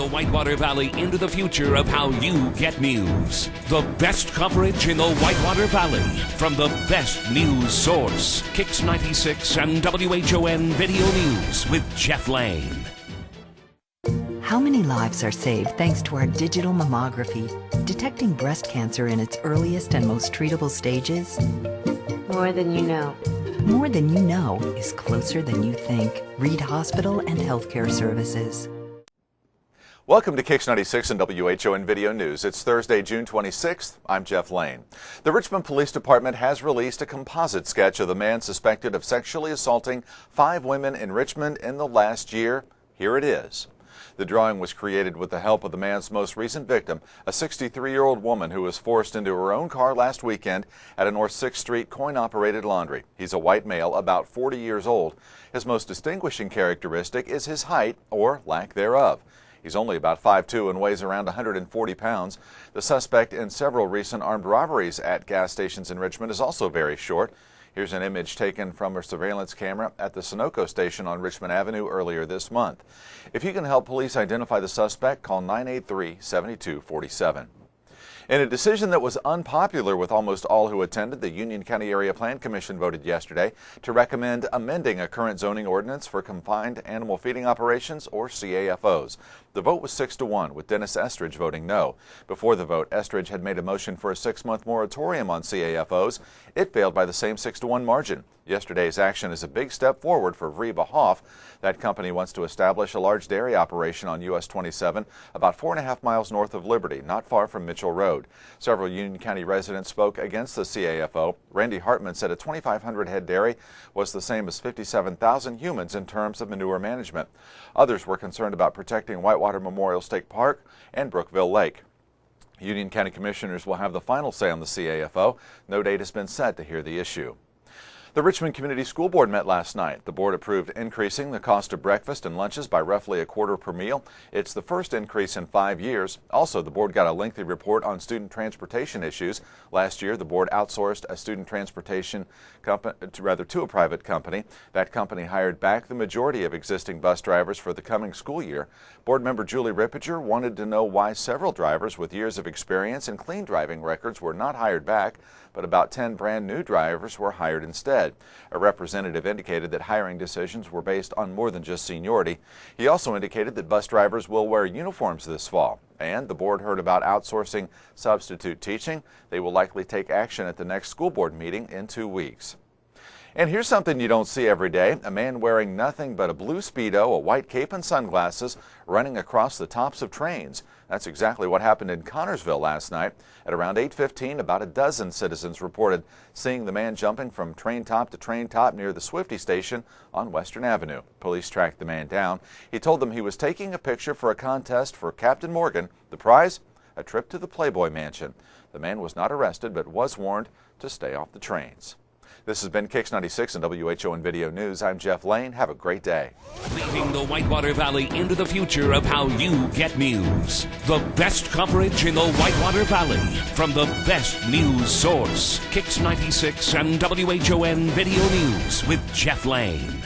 the Whitewater Valley into the future of how you get news. The best coverage in the Whitewater Valley from the best news source. Kicks 96 and WHON Video News with Jeff Lane. How many lives are saved thanks to our digital mammography, detecting breast cancer in its earliest and most treatable stages? More than you know. More than you know is closer than you think. Reed Hospital and Healthcare Services. Welcome to Kicks 96 and WHON Video News. It's Thursday, June 26th. I'm Jeff Lane. The Richmond Police Department has released a composite sketch of the man suspected of sexually assaulting 5 women in Richmond in the last year. Here it is. The drawing was created with the help of the man's most recent victim, a 63-year-old woman who was forced into her own car last weekend at a North 6th Street coin-operated laundry. He's a white male, about 40 years old. His most distinguishing characteristic is his height, or lack thereof. He's only about 5'2" and weighs around 140 pounds. The suspect in several recent armed robberies at gas stations in Richmond is also very short. Here's an image taken from a surveillance camera at the Sunoco station on Richmond Avenue earlier this month. If you can help police identify the suspect, call 983-7247. In a decision that was unpopular with almost all who attended, the Union County Area Plan Commission voted yesterday to recommend amending a current zoning ordinance for confined animal feeding operations, or CAFOs. The vote was 6-1, with Dennis Estridge voting no. Before the vote, Estridge had made a motion for a 6-month moratorium on CAFOs. It failed by the same 6-1 margin. Yesterday's action is a big step forward for Vreba Hoff. That company wants to establish a large dairy operation on US 27, about 4.5 miles north of Liberty, not far from Mitchell Road. Several Union County residents spoke against the CAFO. Randy Hartman said a 2,500 head dairy was the same as 57,000 humans in terms of manure management. Others were concerned about protecting Whitewater Memorial State Park and Brookville Lake. Union County commissioners will have the final say on the CAFO. No date has been set to hear the issue. The Richmond Community School Board met last night. The board approved increasing the cost of breakfast and lunches by roughly $0.25 per meal. It's the first increase in 5 years. Also, the board got a lengthy report on student transportation issues. Last year, the board outsourced a student transportation company, to a private company. That company hired back the majority of existing bus drivers for the coming school year. Board member Julie Rippiger wanted to know why several drivers with years of experience and clean driving records were not hired back, but about 10 brand new drivers were hired instead. A representative indicated that hiring decisions were based on more than just seniority. He also indicated that bus drivers will wear uniforms this fall. And the board heard about outsourcing substitute teaching. They will likely take action at the next school board meeting in 2 weeks. And here's something you don't see every day. A man wearing nothing but a blue Speedo, a white cape and sunglasses running across the tops of trains. That's exactly what happened in Connorsville last night. At around 8:15, about a dozen citizens reported seeing the man jumping from train top to train top near the Swifty station on Western Avenue. Police tracked the man down. He told them he was taking a picture for a contest for Captain Morgan. The prize? A trip to the Playboy Mansion. The man was not arrested but was warned to stay off the trains. This has been Kicks 96 and WHON Video News. I'm Jeff Lane. Have a great day. Leading the Whitewater Valley into the future of how you get news. The best coverage in the Whitewater Valley from the best news source. Kicks 96 and WHON Video News with Jeff Lane.